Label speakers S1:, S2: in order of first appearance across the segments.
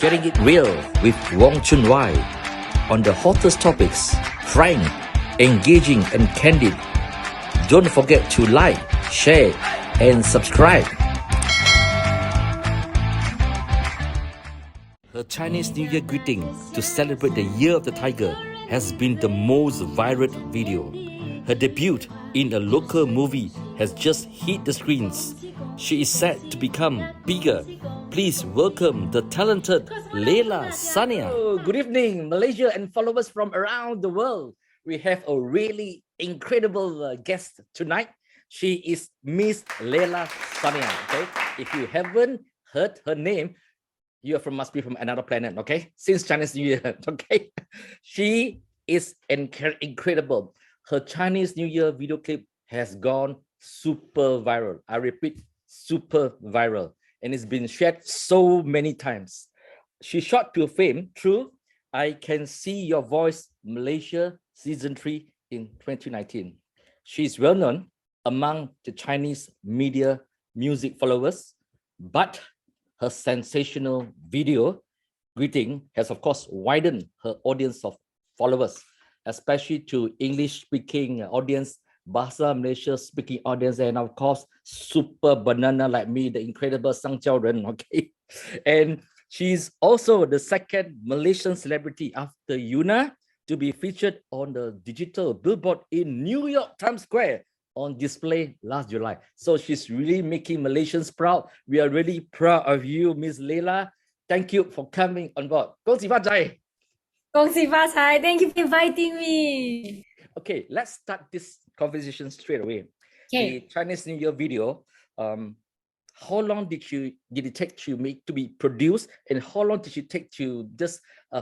S1: Getting it real with RealChunWai on the hottest topics, frank, engaging and candid. Don't forget to like, share and subscribe. Her Chinese New Year greeting to celebrate the Year of the Tiger has been the most viral video. Her debut in a local movie has just hit the screens. She is set to become bigger. Please welcome the talented Layla Sania. Good evening, Malaysia and followers from around the world. We have a really incredible guest tonight. She is Miss Layla Sania. Okay, if you haven't heard her name, must be from another planet. Okay, since Chinese New Year. Okay, she is incredible. Her Chinese New Year video clip has gone super viral. I repeat, super viral. And it's been shared so many times. She shot to fame through I Can See Your Voice Malaysia Season 3 in 2019. She's well known among the Chinese media music followers, but her sensational video greeting has of course widened her audience of followers, especially to English-speaking audience, Bahasa Malaysia speaking audience, and of course super banana like me, the incredible Sang Jiao Ren. Okay, and she's also the second Malaysian celebrity after Yuna to be featured on the digital billboard in New York Times Square on display last July. So she's really making Malaysians proud. We are really proud of you, Miss Layla. Thank you for coming on board. 恭喜发财.
S2: 恭喜发财. Thank you for inviting me.
S1: Okay, let's start this conversation straight away.
S2: Okay.
S1: The Chinese New Year video, how long did it take to be produced, and how long did it take to just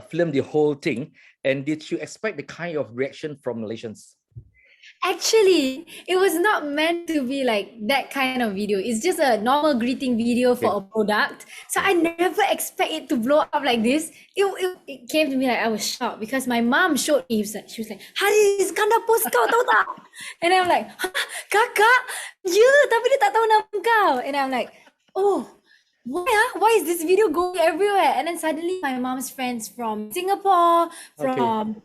S1: film the whole thing? And did you expect the kind of reaction from Malaysians?
S2: Actually, it was not meant to be like that kind of video. It's just a normal greeting video for a product. So I never expect it to blow up like this. It came to me like I was shocked because my mom showed me. She was like, Haris, kan dah post kau tahu tak? And I'm like, kakak, ya, tapi dia tak tahu nama kau. And I'm like, oh, why is this video going everywhere? And then suddenly my mom's friends from Singapore, from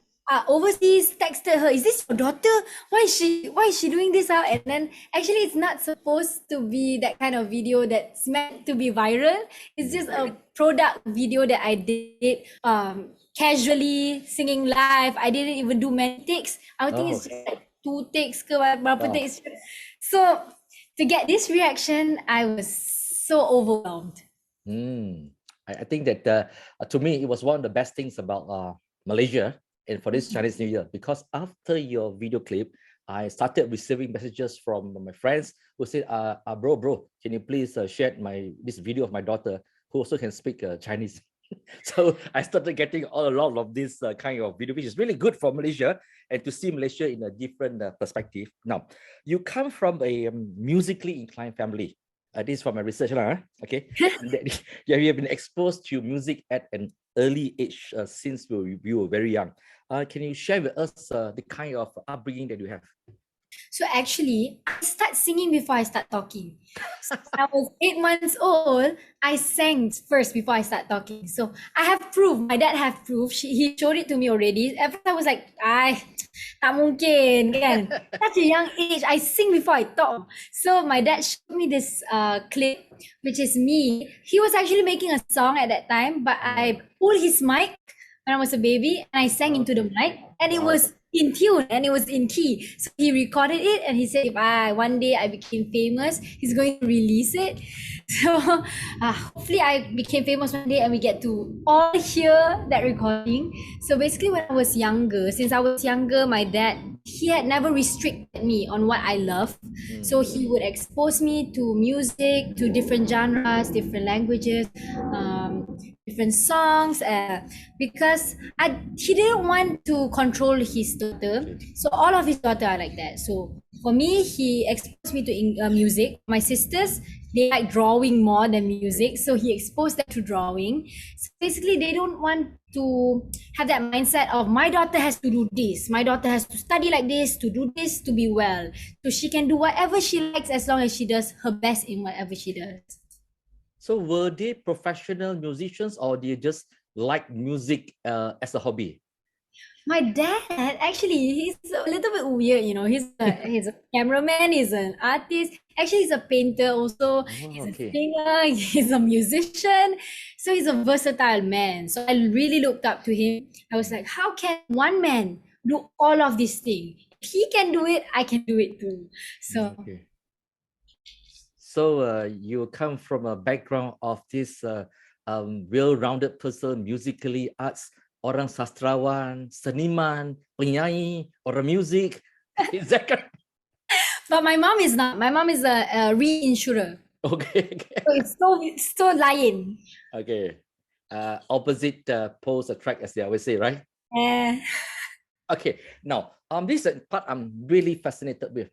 S2: overseas texted her, is this your daughter? Why is she doing this? And then actually it's not supposed to be that kind of video that's meant to be viral. It's just a product video that I did casually, singing live. I didn't even do many takes. I think it's just like 2 takes ke berapa takes. So to get this reaction, I was so overwhelmed.
S1: I think that to me it was one of the best things about Malaysia and for this Chinese New Year, because after your video clip, I started receiving messages from my friends who said, bro, can you please share this video of my daughter who also can speak Chinese? So I started getting a lot of this kind of video, which is really good for Malaysia and to see Malaysia in a different perspective. Now, you come from a musically inclined family. This is from my research, okay? You have been exposed to music at an early age since you were very young. Can you share with us the kind of upbringing that you have?
S2: So actually, I start singing before I start talking. So I was 8 months old. I sang first before I start talking. So I have proof. My dad have proof. He showed it to me already. At first I was like, tak mungkin kan. Such a young age, I sing before I talk. So my dad showed me this clip, which is me. He was actually making a song at that time, but I pulled his mic when I was a baby and I sang into the mic, and it was in tune and it was in key. So he recorded it and he said, if one day I became famous, he's going to release it. So hopefully I became famous one day and we get to all hear that recording. So basically when I was younger, my dad, he had never restricted me on what I love. So he would expose me to music, to different genres, different languages, different songs, because he didn't want to control his daughter. So all of his daughter are like that. So for me, he exposed me to music. My sisters, they like drawing more than music, so he exposed them to drawing. So basically they don't want to have that mindset of my daughter has to do this, my daughter has to study like this, to do this, to be well. So she can do whatever she likes as long as she does her best in whatever she does.
S1: So were they professional musicians or they just like music as a hobby?
S2: My dad, actually, he's a little bit weird, he's a cameraman, he's an artist. Actually, he's a painter also.
S1: Oh,
S2: He's a
S1: okay.
S2: singer, he's a musician. So he's a versatile man. So I really looked up to him. I was like, how can one man do all of these things? If he can do it, I can do it too. So
S1: Okay. So you come from a background of this well-rounded person, musically arts, orang sastrawan, seniman, penyanyi, orang music. Is that correct?
S2: but my mom is not. My mom is a reinsurer.
S1: Okay.
S2: So it's so lain.
S1: Okay. Opposite poles attract, as they always say, right?
S2: Eh,
S1: Okay. Now, this is a part I'm really fascinated with.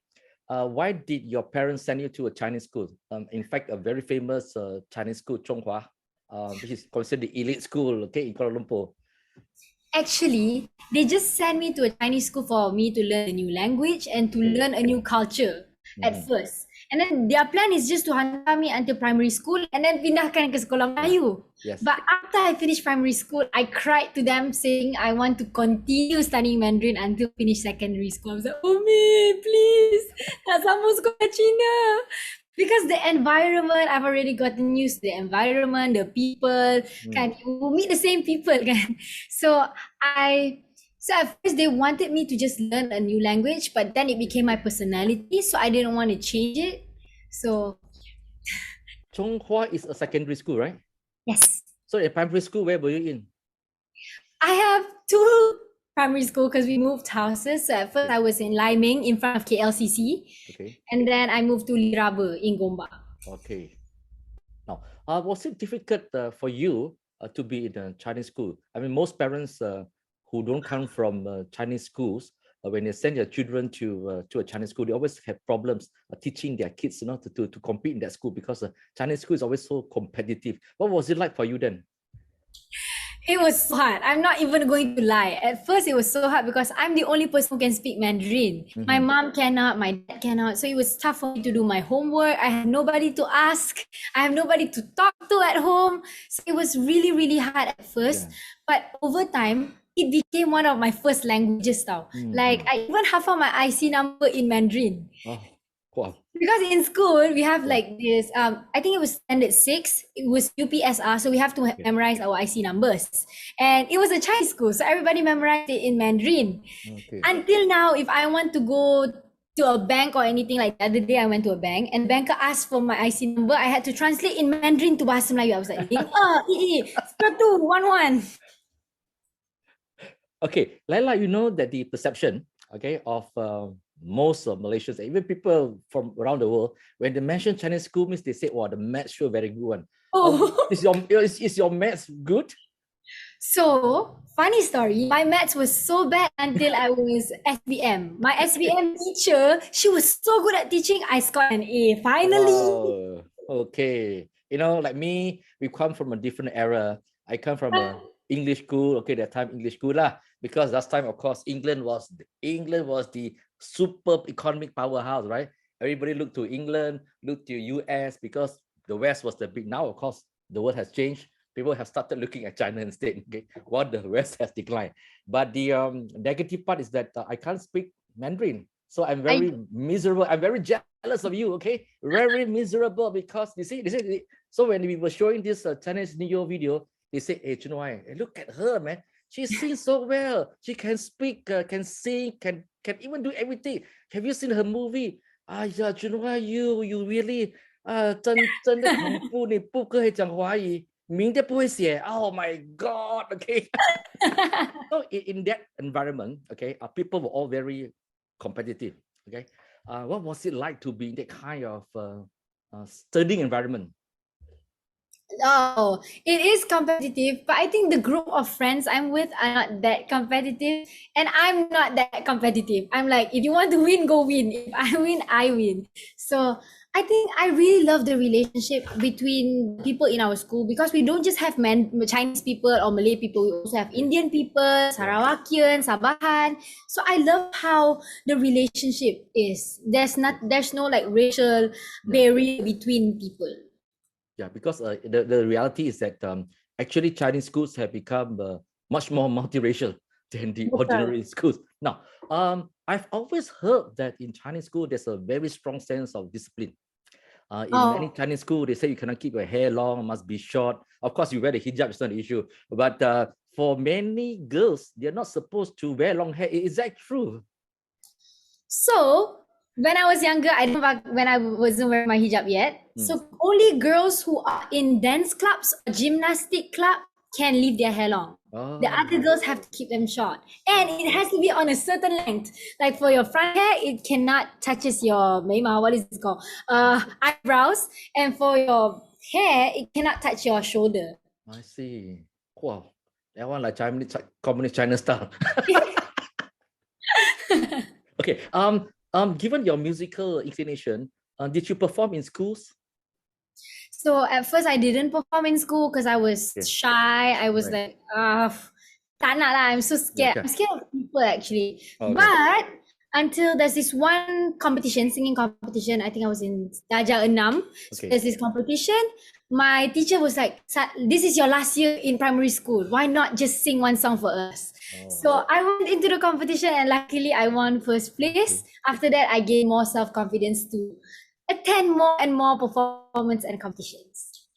S1: Why did your parents send you to a Chinese school? In fact, a very famous Chinese school, CNY, which is considered the elite school, okay, in Kuala Lumpur.
S2: Actually, they just sent me to a Chinese school for me to learn a new language and to learn a new culture at first. And then their plan is just to hantar me until primary school and then pindahkan ke sekolah Melayu.
S1: Yes.
S2: But after I finished primary school, I cried to them saying I want to continue studying Mandarin until finish secondary school. I was like, Umi, please, nak sambung sekolah Cina. Because the environment, I've already gotten used to the environment, the people, kan, you meet the same people, kan. So at first they wanted me to just learn a new language, but then it became my personality, so I didn't want to change it. So
S1: CNY is a secondary school, right?
S2: yes,
S1: So in primary school, where were you in?
S2: I have two primary school because we moved houses. So at first I was in Lai Ming in front of KLCC,
S1: Okay.
S2: and then I moved to Liraba in Gombak.
S1: Okay. Now, was it difficult for you to be in a Chinese school? I mean, most parents who don't come from Chinese schools, when they send their children to a Chinese school, they always have problems teaching their kids, to compete in that school because Chinese school is always so competitive. What was it like for you then?
S2: It was so hard. I'm not even going to lie. At first, it was so hard because I'm the only person who can speak Mandarin. My mom cannot, my dad cannot. So it was tough for me to do my homework. I have nobody to ask. I have nobody to talk to at home. So it was really, really hard at first.
S1: Yeah.
S2: But over time, it became one of my first languages now. Like I even have my IC number in Mandarin.
S1: Oh, wow.
S2: Because in school we have like this, I think it was standard 6, it was UPSR, so we have to memorize our IC numbers. And it was a Chinese school, so everybody memorized it in Mandarin.
S1: Okay.
S2: Until now, if I want to go to a bank or anything, like the other day I went to a bank and the banker asked for my IC number, I had to translate in Mandarin to Bahasa Melayu. I was like, 0211.
S1: Okay, Layla, you know that the perception, okay, of most of Malaysians, even people from around the world, when they mention Chinese school, means they say, "Wow, the maths sure very good one." Is your maths good?
S2: So, funny story, my maths was so bad until I was SBM. My SBM teacher, she was so good at teaching, I scored an A, finally.
S1: Oh, okay. Like me, we come from a different era. I come from a English school, okay, that time English school lah, because last time, of course, England was the super economic powerhouse, right? Everybody looked to England, looked to US, because the West was the big. Now, of course, the world has changed. People have started looking at China instead, okay, while the West has declined. But the negative part is that I can't speak Mandarin, so I'm very miserable. I'm very jealous of you, okay? Very miserable, because you see, so when we were showing this Chinese New Year video, they say, "Hey, CNY, look at her, man. She sings so well. She can speak, can sing, can even do everything. Have you seen her movie? Yeah, CNY, you really 真的恐怖，你不可以讲华语，名字不会写。Oh my God, okay." So in that environment, okay, people were all very competitive, okay. What was it like to be in that kind of studying environment?
S2: Oh, it is competitive, but I think the group of friends I'm with are not that competitive, and I'm not that competitive. I'm like, if you want to win, go win. If I win, I win. So I think I really love the relationship between people in our school, because we don't just have Chinese people or Malay people. We also have Indian people, Sarawakian, Sabahan. So I love how the relationship is. There's no like racial barrier between people.
S1: Yeah, because the reality is that actually Chinese schools have become much more multiracial than the
S2: Betul.
S1: ordinary schools. Now, I've always heard that in Chinese school, there's a very strong sense of discipline. In many
S2: Oh,
S1: Chinese school, they say you cannot keep your hair long, must be short. Of course, you wear the hijab, it's not an issue. But for many girls, they're not supposed to wear long hair. Is that true?
S2: so when I was younger, I don't know when I wasn't wearing my hijab yet.
S1: Mm.
S2: So only girls who are in dance clubs or gymnastic club can leave their hair long. The
S1: Oh,
S2: other girls have to keep them short, and it
S1: okay.
S2: has to be on a certain length. Like for your front hair, it cannot touches your what is it called? Eyebrows, and for your hair, it cannot touch your shoulder.
S1: I see. Wow, that one like Chinese, communist China style. Okay. Given your musical inclination, did you perform in schools?
S2: So at first I didn't perform in school because I was
S1: Okay.
S2: shy. I was
S1: Right.
S2: like, tak nak lah. I'm so scared.
S1: Okay.
S2: I'm scared of people actually.
S1: Okay.
S2: But until there's this one competition, singing competition, I think I was in Darjah 6. So
S1: Okay.
S2: there's this competition. My teacher was like, this is your last year in primary school. Why not just sing one song for us? So I went into the competition and luckily I won first place. After that, I gained more self-confidence to attend more and more performance and competitions.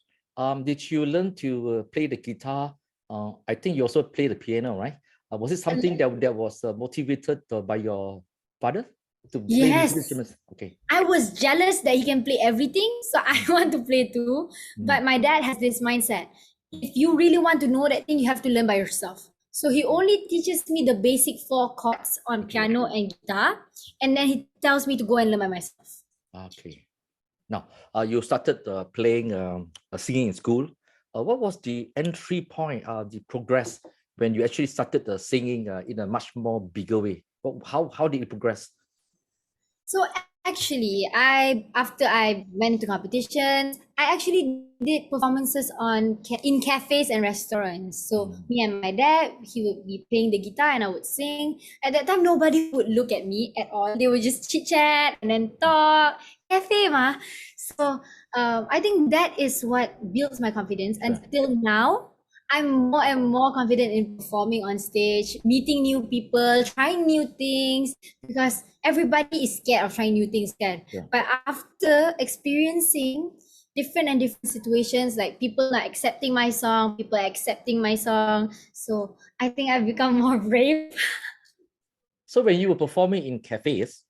S1: Did you learn to play the guitar? I think you also play the piano, right? Was it something that was motivated by your father to play musical
S2: Yes,
S1: instruments? Okay.
S2: I was jealous that he can play everything, so I want to play too. But my dad has this mindset. If you really want to know that thing, you have to learn by yourself. So he only teaches me the basic 4 chords on piano and guitar, and then he tells me to go and learn by myself.
S1: Okay. Now, you started playing singing in school. What was the entry point, the progress when you actually started singing in a much more bigger way? How did it progress?
S2: So actually, after I went into competitions, I actually did performances in cafes and restaurants. So me and my dad, he would be playing the guitar and I would sing. At that time, nobody would look at me at all. They would just chit chat and then talk. Cafe ma. So I think that is what builds my confidence. And still now, I'm more and more confident in performing on stage, meeting new people, trying new things, because everybody is scared of trying new things, kan?
S1: Yeah.
S2: But after experiencing different situations, like people are accepting my song, people are accepting my song. So I think I've become more brave.
S1: So when you were performing in cafes,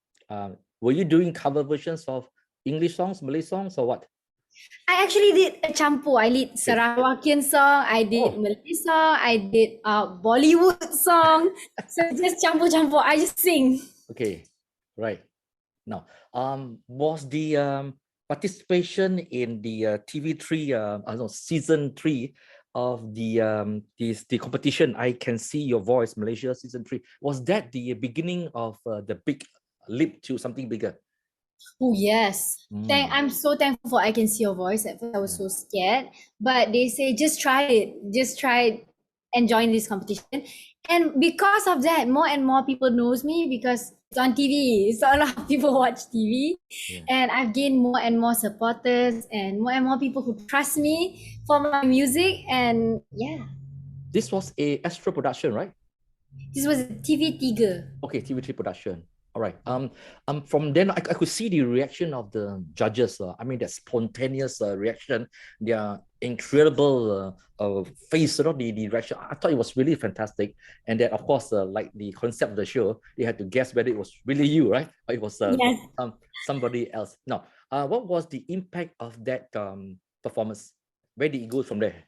S1: were you doing cover versions of English songs, Malay songs, or what?
S2: I actually did a campur. I did Sarawakian song, I did Malay song, I did Bollywood song. So just campur. I just sing.
S1: Okay, right. Now, was the participation in the TV3, I don't know, season 3 of the competition, I Can See Your Voice Malaysia season 3, was that the beginning of the big leap to something bigger?
S2: Oh yes. I'm so thankful for I Can See Your Voice. At first I was so scared. But they say just try it. Just try and join this competition. And because of that, more and more people knows me because it's on TV. So a lot of people watch TV. And I've gained more and more supporters and more people who trust me for my music. And yeah.
S1: This was a Astro production, right?
S2: This was TV3.
S1: Okay, TV3 production. All right. From then I could see the reaction of the judges. I mean, that spontaneous reaction, their incredible face, the reaction. I thought it was really fantastic. And then, of course, like the concept of the show, they had to guess whether it was really you, right? Or it was somebody else. Now, what was the impact of that performance? Where did it go from there?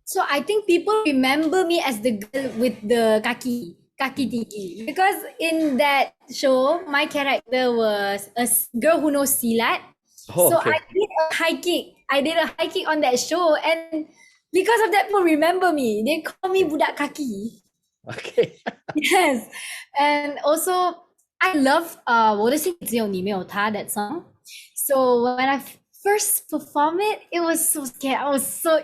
S2: So I think people remember me as the girl with the kaki tinggi, because in that show my character was a girl who knows silat. I did a high kick on that show, and because of that people remember me. They call me budak kaki.
S1: Okay.
S2: Yes. And also I love 我的心只有你没有他 that song. So when I first performed it, it was so scared.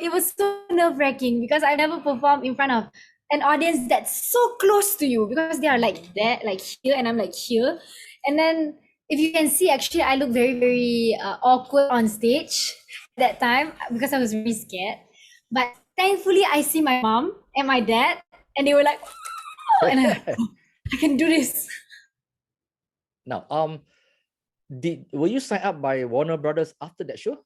S2: It was so nerve-wracking because I never performed in front of an audience that's so close to you, because they are like that, like here, and I'm like here. And then if you can see, actually I look very awkward on stage. that time because I was really scared. But thankfully, I see my mom and my dad, and they were like, "Oh," and I can do this.
S1: Now, were you signed up by Warner Brothers after that show?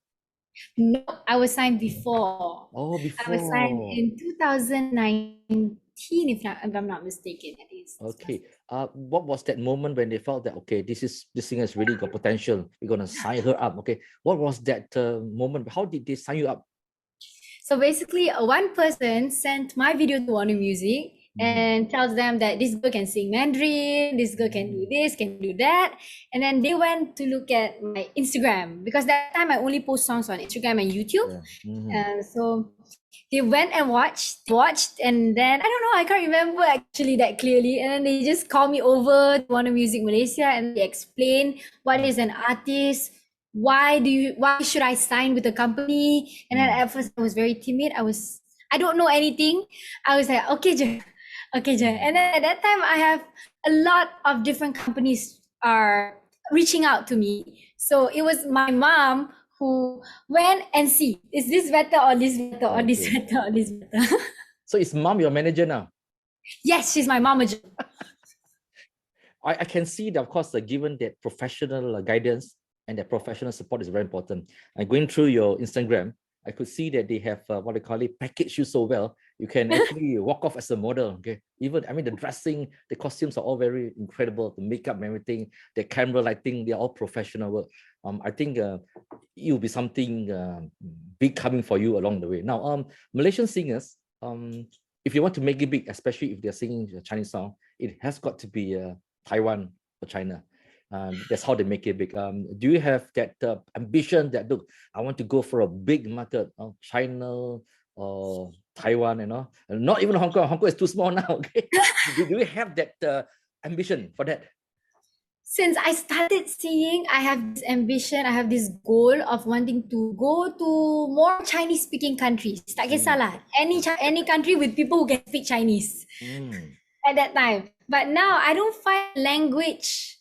S2: No, I was signed before.
S1: Oh,
S2: I was signed
S1: before.
S2: in 2019, if I'm not mistaken. I think it's
S1: Okay. What was that moment when they felt that okay, this singer has really got potential? We're gonna sign her up. Okay. What was that moment? How did they sign you up?
S2: So basically, one person sent my video to Warner Music and tells them that this girl can sing Mandarin, this girl can do this, can do that. And then they went to look at my Instagram because that time I only post songs on Instagram and YouTube. So they went and watched, and then I don't know, I can't remember actually that clearly. And then they just called me over to Warner Music Malaysia and they explain what is an artist, why should I sign with the company? And then at first I was very timid. I don't know anything. I was like, okay, je. And then at that time I have a lot of different companies are reaching out to me. So it was my mom who went and see, is this better or this better or this better or this better?
S1: So is mom your manager now?
S2: Yes, she's my momager.
S1: I can see that, of course, given that professional guidance and that professional support is very important. And going through your Instagram, I could see that they have what they call it, package you so well. You can actually walk off as a model. Okay, even I mean the dressing, the costumes are all very incredible. The makeup and everything, the camera lighting, they're all professional work. I think it will be something big coming for you along the way. Now, Malaysian singers, if you want to make it big, especially if they're singing a Chinese song, it has got to be Taiwan or China. That's how they make it big. Do you have that ambition that, look, I want to go for a big market, China or Taiwan, not even Hong Kong. Hong Kong is too small now. Okay, do you have that ambition for that?
S2: Since I started singing, I have this ambition, I have this goal of wanting to go to more Chinese-speaking countries. Tak kisahlah, any country with people who can speak Chinese at that time. But now I don't find language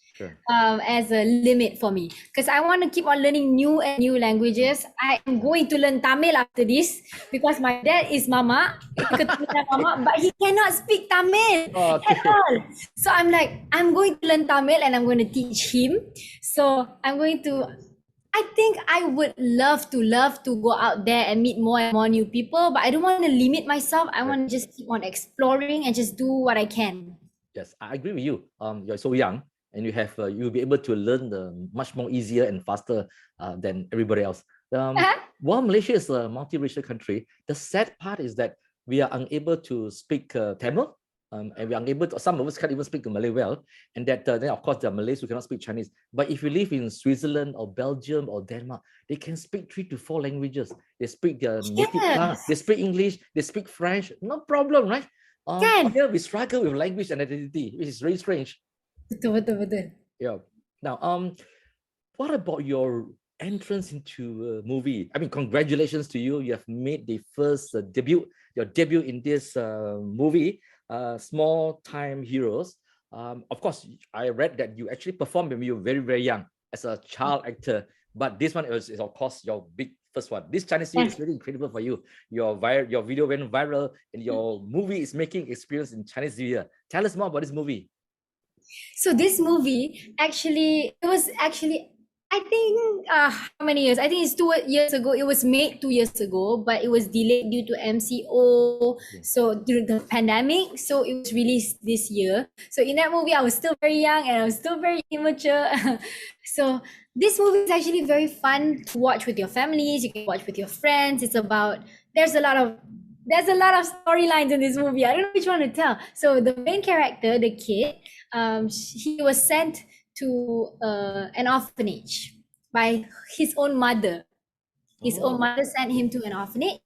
S2: as a limit for me because I want to keep on learning new and new languages. I am going to learn Tamil after this because my dad is Mama, but he cannot speak Tamil at all. So I'm like, I'm going to learn Tamil and I'm going to teach him. So I think I would love to go out there and meet more and more new people, but I don't want to limit myself. I want to just keep on exploring and just do what I can.
S1: Yes, I agree with you. You're so young. And you'll be able to learn much more easier and faster than everybody else. While Malaysia is a multiracial country, the sad part is that we are unable to speak Tamil, and we are unable to, some of us can't even speak Malay well, and that then of course there are Malays who cannot speak Chinese. But if you live in Switzerland or Belgium or Denmark, they can speak 3 to 4 languages. They speak their native tongue, they speak English, they speak French, no problem, right? Here we struggle with language and identity, which is very strange.
S2: Betul.
S1: Yeah. Now, what about your entrance into a movie? I mean, congratulations to you. You have made the first your debut in this movie, Small Time Heroes. Of course, I read that you actually performed when you were very, very young as a child actor. But this one is of course, your big first one. This Chinese series is really incredible for you. Your video went viral and your movie is making experience in Chinese New Year. Tell us more about this movie.
S2: So this movie I think how many years? I think it's 2 years ago. It was made 2 years ago, but it was delayed due to MCO. So during the pandemic, so it was released this year. So in that movie, I was still very young and I was still very immature. So this movie is actually very fun to watch with your families. You can watch with your friends. There's a lot of storylines in this movie. I don't know which one to tell. So the main character, the kid, he was sent to an orphanage by his own mother. His own mother sent him to an orphanage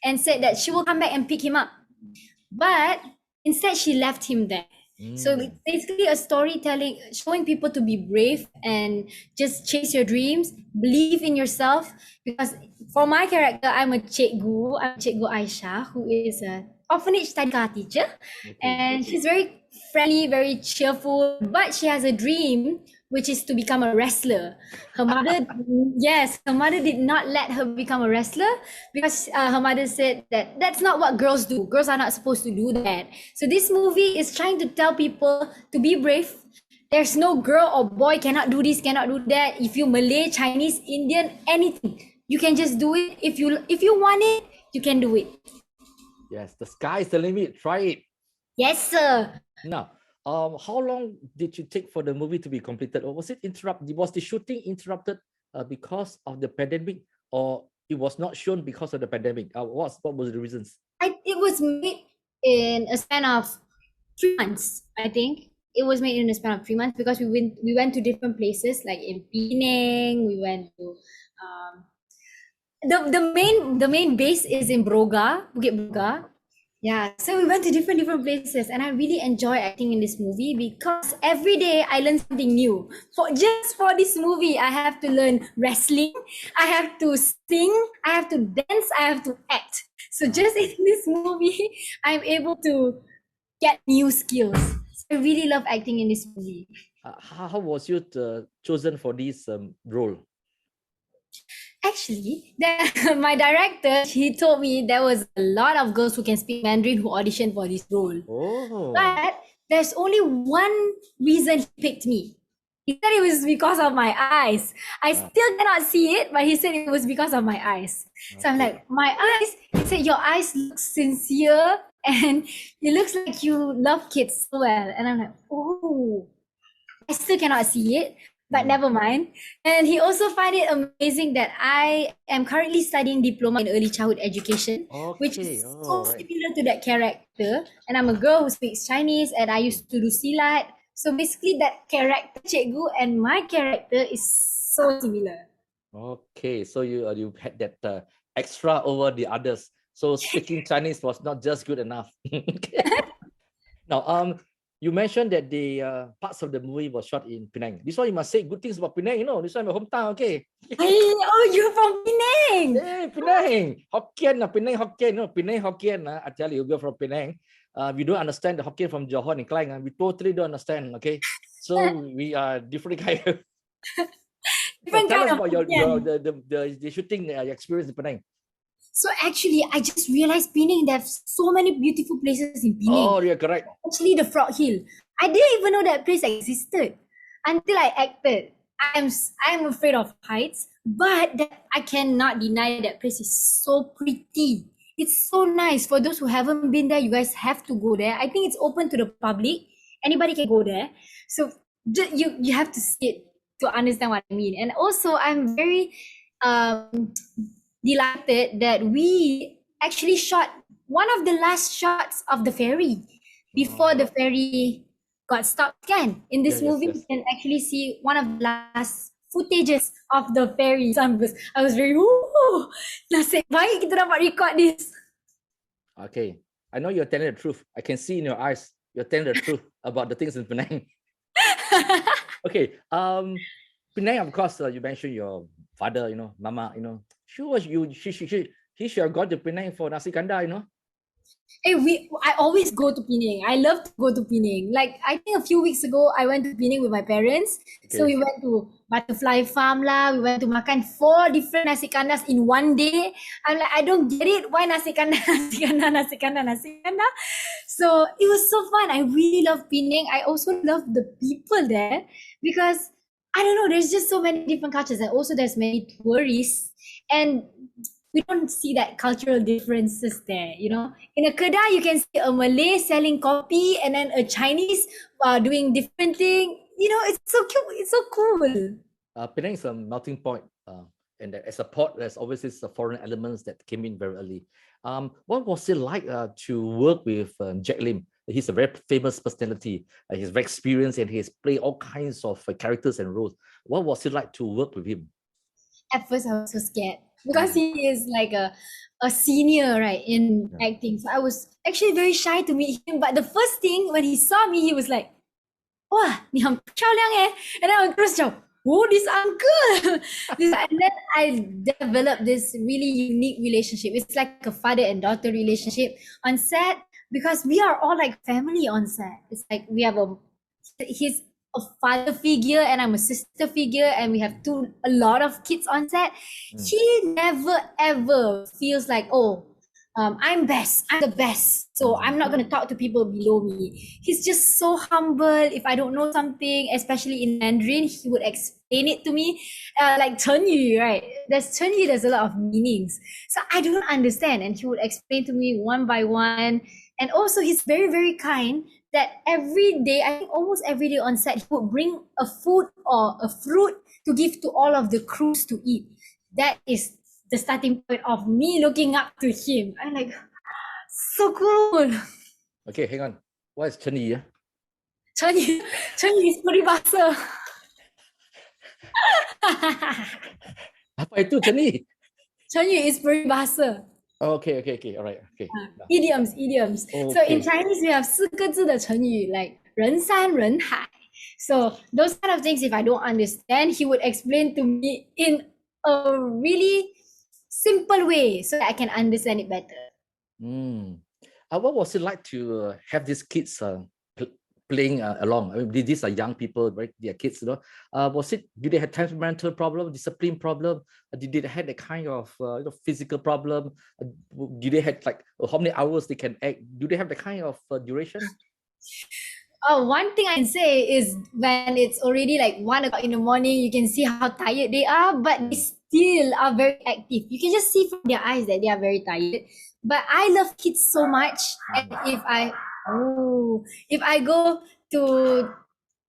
S2: and said that she will come back and pick him up. But instead, she left him there. So it's basically a storytelling, showing people to be brave and just chase your dreams, believe in yourself. Because for my character, I'm Cikgu Aisyah, who is an orphanage tadika teacher. And she's very friendly, very cheerful, but she has a dream which is to become a wrestler. Her mother, yes, her mother did not let her become a wrestler because her mother said that that's not what girls do. Girls are not supposed to do that. So this movie is trying to tell people to be brave. There's no girl or boy cannot do this, cannot do that. If you Malay, Chinese, Indian, anything, you can just do it. If you want it, you can do it.
S1: Yes, the sky is the limit. Try it.
S2: Yes, sir.
S1: Now, how long did you take for the movie to be completed, or was it interrupted? Was the shooting interrupted because of the pandemic, or it was not shown because of the pandemic? What was the reasons?
S2: It was made in a span of 3 months. I think it was made in a span of 3 months because we went to different places like in Penang. We went to the main base is in Bukit Broga. Yeah, so we went to different places, and I really enjoy acting in this movie because every day I learn something new. For this movie, I have to learn wrestling, I have to sing, I have to dance, I have to act. So just in this movie, I'm able to get new skills. So I really love acting in this movie.
S1: How was you chosen for this role?
S2: Actually, my director, he told me there was a lot of girls who can speak Mandarin who auditioned for this role.
S1: Oh,
S2: But there's only one reason he picked me. He said it was because of my eyes. I still cannot see it, but he said it was because of my eyes. So I'm like, my eyes? He said, your eyes look sincere and it looks like you love kids so well. And I'm like, oh, I still cannot see it, but never mind. And he also find it amazing that I am currently studying diploma in early childhood education, which is so similar to that character. And I'm a girl who speaks Chinese, and I used to do silat. So basically, that character, Cikgu, and my character is so similar.
S1: Okay, so you had that extra over the others. So speaking Chinese was not just good enough. Now, you mentioned that the parts of the movie was shot in Penang. This one you must say good things about Penang. You know, this one my hometown. Okay.
S2: Hey, oh, you're from Penang.
S1: Hey, Penang, Hokkien, Penang Hokkien. No, Penang Hokkien. I tell you, we're from Penang. We don't understand the Hokkien from Johor and Klang. We totally don't understand. Okay, so we are different kind.
S2: Different
S1: Tell
S2: kind
S1: us
S2: of
S1: about the shooting experience in Penang.
S2: So actually, I just realized Penang, there's so many beautiful places in Penang.
S1: Oh, you're correct.
S2: Actually, the Frog Hill. I didn't even know that place existed until I acted. I'm afraid of heights, but I cannot deny that place is so pretty. It's so nice. For those who haven't been there, you guys have to go there. I think it's open to the public. Anybody can go there. So you have to see it to understand what I mean. And also, I'm very delighted that we actually shot one of the last shots of the ferry before the ferry got stopped. Can in this movie, you can actually see one of the last footages of the ferry. So I was very, nasib baik kita dapat record this.
S1: Okay, I know you're telling the truth. I can see in your eyes you're telling the truth about the things in Penang. Okay, Penang, of course, you mentioned your father, mama, he should have gone to Penang for nasi kandar,
S2: Hey, I always go to Penang. I love to go to Penang. Like, I think a few weeks ago, I went to Penang with my parents.
S1: Okay.
S2: So we went to Butterfly Farm lah. We went to makan 4 different nasi kandars in one day. I'm like, I don't get it. Why nasi kandar, nasi kandar, nasi kandar, nasi kandar? So it was so fun. I really love Penang. I also love the people there because, I don't know, there's just so many different cultures. And also there's many tourists. And we don't see that cultural differences there, In a kedai, you can see a Malay selling coffee and then a Chinese doing different thing. It's so cute. It's so cool.
S1: Penang is a melting point. And as a port, there's always these foreign elements that came in very early. What was it like to work with Jacqueline? He's a very famous personality. He's very experienced and he's played all kinds of characters and roles. What was it like to work with him?
S2: At first, I was so scared because he is like a senior, right, in acting. So I was actually very shy to meet him. But the first thing when he saw me, he was like, "Wah, 你很漂亮耶!" And then I was like, "Oh, this uncle!" And then I developed this really unique relationship. It's like a father and daughter relationship on set because we are all like family on set. It's like we have he's a father figure and I'm a sister figure and we have a lot of kids on set, he never ever feels like, oh, I'm the best. So I'm not going to talk to people below me. He's just so humble. If I don't know something, especially in Mandarin, he would explain it to me. Like 成语, right? There's a lot of meanings. So I don't understand. And he would explain to me one by one. And also he's very, very kind that every day, I think almost every day on set, he would bring a food or a fruit to give to all of the crews to eat. That is the starting point of me looking up to him. I'm like, so cool.
S1: Okay, hang on. What is 成语?
S2: 成语 is peribahasa.
S1: Apa itu 成语?
S2: 成语 is peribahasa.
S1: Oh, okay. All right. Okay.
S2: Idioms.
S1: Okay.
S2: So in Chinese, we have 4个字的成语 like 人山人海. So those kind of things, if I don't understand, he would explain to me in a really simple way so that I can understand it better.
S1: What was it like to have these kids playing along? I mean, these are young people, right? They are kids, you know. Do they have temperamental problem, discipline problem? Did they have a kind of physical problem? Do they have like how many hours they can act? Do they have the kind of duration?
S2: One thing I can say is when it's already like 1 o'clock in the morning, you can see how tired they are, but they still are very active. You can just see from their eyes that they are very tired. But I love kids so much, and if I go to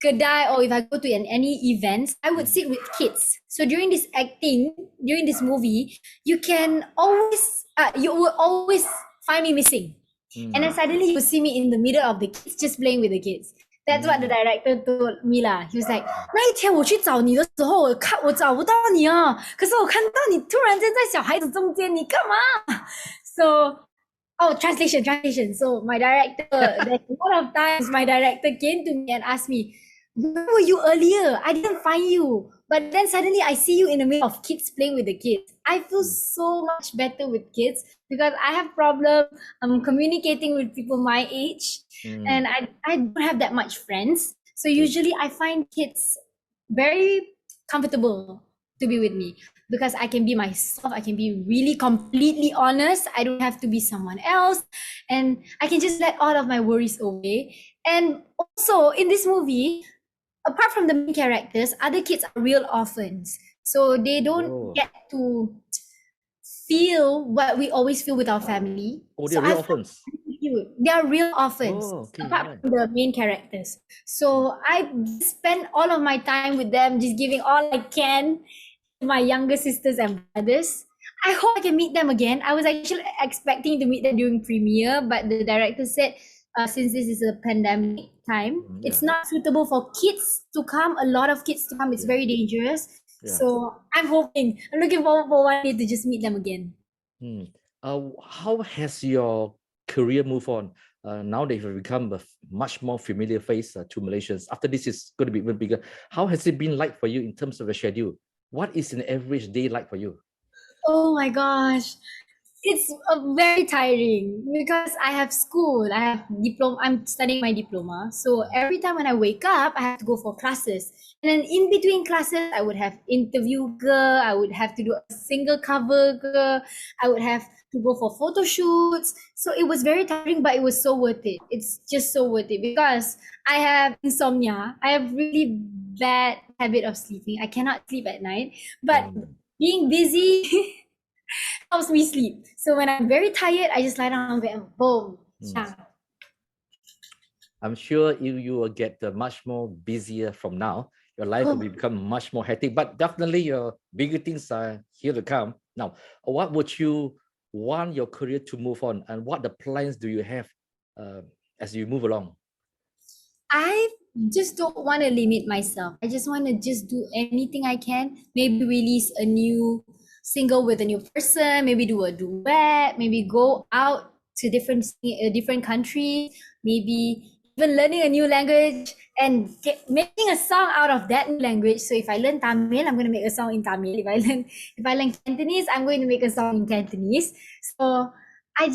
S2: kedai or if I go to any events, I would sit with kids. So during this movie, you will always find me missing. And then suddenly you see me in the middle of the kids just playing with the kids. That's what the director told me lah. He was like, 那一天我去找你的时候，我找不到你啊，可是我看到你突然间在小孩子中间，你干嘛？ So, translation. So my director, there's a lot of times my director came to me and asked me, where were you earlier? I didn't find you. But then suddenly I see you in the middle of kids playing with the kids. I feel so much better with kids because I have problems communicating with people my age. And I don't have that much friends. So usually I find kids very comfortable to be with me because I can be myself. I can be really completely honest. I don't have to be someone else. And I can just let all of my worries away. And also in this movie, apart from the main characters, other kids are real orphans. So they don't get to feel what we always feel with our family.
S1: Oh, they're real orphans.
S2: They are real orphans,
S1: okay,
S2: apart from the main characters. So I spend all of my time with them, just giving all I can to my younger sisters and brothers. I hope I can meet them again. I was actually expecting to meet them during premiere, but the director said, since this is a pandemic time, it's not suitable for kids to come, a lot of kids to come. It's very dangerous. So I'm looking forward for one day to just meet them again.
S1: How has your career moved on? Now they've become a much more familiar face to Malaysians. After this is going to be even bigger. How has it been like for you in terms of a schedule? What is an average day like for you?
S2: Oh my gosh. It's very tiring because I have school, I have diploma, I'm studying my diploma. So every time when I wake up, I have to go for classes. And then in between classes, I would have interview girl, I would have to do a single cover girl, I would have to go for photo shoots. So it was very tiring, but it was so worth it. It's just so worth it because I have insomnia. I have really bad habit of sleeping. I cannot sleep at night, but being busy helps me sleep. So when I'm very tired, I just lie down on bed and boom.
S1: I'm sure you will get much more busier from now. Your life will become much more hectic, but definitely your bigger things are here to come. Now, what would you want your career to move on, and what the plans do you have as you move along?
S2: I just don't want to limit myself. I just want to just do anything I can. Maybe release a new single with a new person, maybe do a duet, maybe go out to different countries, maybe even learning a new language and making a song out of that new language. So if I learn Tamil, I'm going to make a song in Tamil. If I learn Cantonese, I'm going to make a song in Cantonese. So I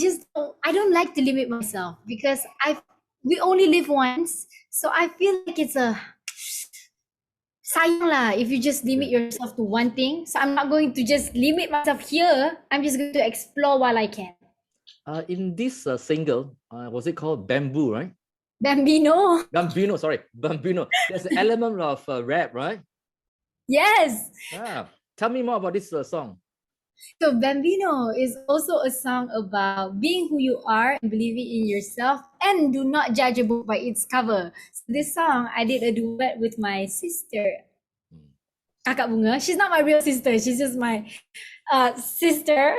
S2: don't like to limit myself because we only live once. So I feel like it's a sayang lah if you just limit yourself to one thing. So I'm not going to just limit myself here. I'm just going to explore while I can.
S1: In this single, was it called Bamboo, right?
S2: Bambino.
S1: Bambino, sorry, Bambino. There's an element of rap, right?
S2: Yes.
S1: Tell me more about this song.
S2: So Bambino is also a song about being who you are and believing in yourself, and do not judge a book by its cover. So this song, I did a duet with my sister, Kakak Bunga. She's not my real sister. She's just my sister.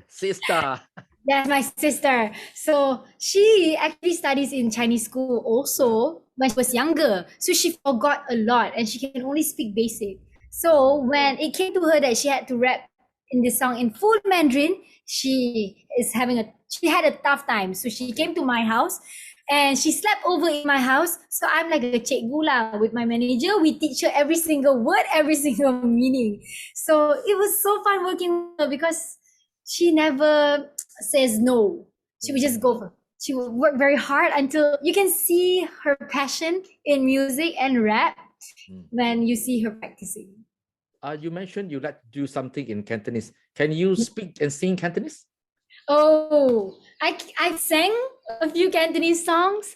S1: Sister.
S2: That's my sister. So she actually studies in Chinese school also when she was younger. So she forgot a lot and she can only speak basic. So when it came to her that she had to rap in this song in full Mandarin, she had a tough time. So she came to my house and she slept over in my house. So I'm like a cikgu lah with my manager. We teach her every single word, every single meaning. So it was so fun working with her because she never says no. She would just go for it. She would work very hard until you can see her passion in music and rap when you see her practicing.
S1: You mentioned you like to do something in Cantonese. Can you speak and sing Cantonese?
S2: Oh, I sang a few Cantonese songs,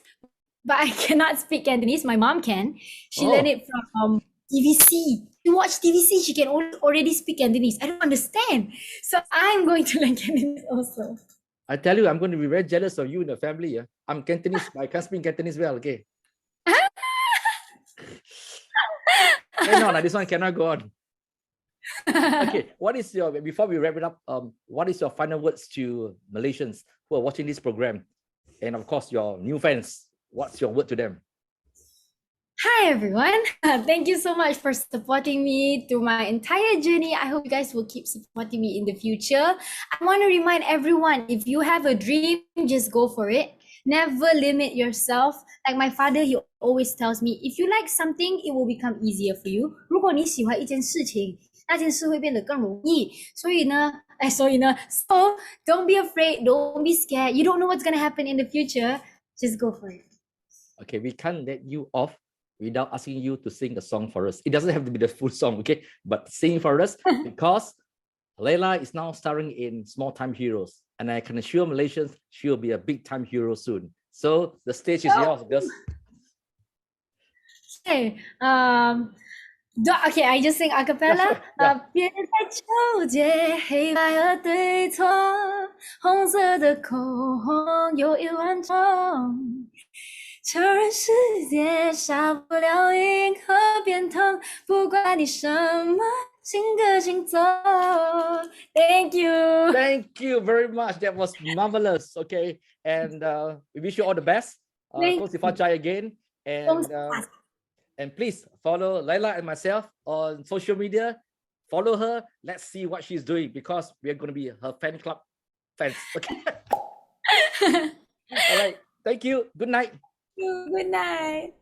S2: but I cannot speak Cantonese. My mom can. She learned it from TVC. You watch TVC, she can already speak Cantonese. I don't understand. So I'm going to learn Cantonese also.
S1: I tell you, I'm going to be very jealous of you and the family. Yeah? I'm Cantonese, but I can't speak Cantonese well, okay? No, this one cannot go on. Okay, before we wrap it up, what is your final words to Malaysians who are watching this program? And of course, your new fans, what's your word to them?
S2: Hi everyone. Thank you so much for supporting me through my entire journey. I hope you guys will keep supporting me in the future. I want to remind everyone, if you have a dream, just go for it. Never limit yourself. Like my father, he always tells me, if you like something, it will become easier for you. 如果你喜欢一件事情，那件事会变得更容易。所以呢 So don't be afraid, don't be scared. You don't know what's going to happen in the future. Just go for it.
S1: Okay, we can't let you off without asking you to sing a song for us. It doesn't have to be the full song, okay? But sing for us because Layla is now starring in Small Time Heroes. And I can assure Malaysians she'll be a big time hero soon. So the stage is yours, girls.
S2: Okay, I just sing a cappella. 别再纠结黑白和对错，红色的口红有1万种。承认世界少不了银河变通，不管你什么性格星座。Thank you.
S1: Thank you very much. That was marvelous. Okay, and we wish you all the best. Again, and please follow Layla and myself on social media. Follow her. Let's see what she's doing because we are going to be her fan club fans. Okay. All right. Thank you. Good night.
S2: Good night.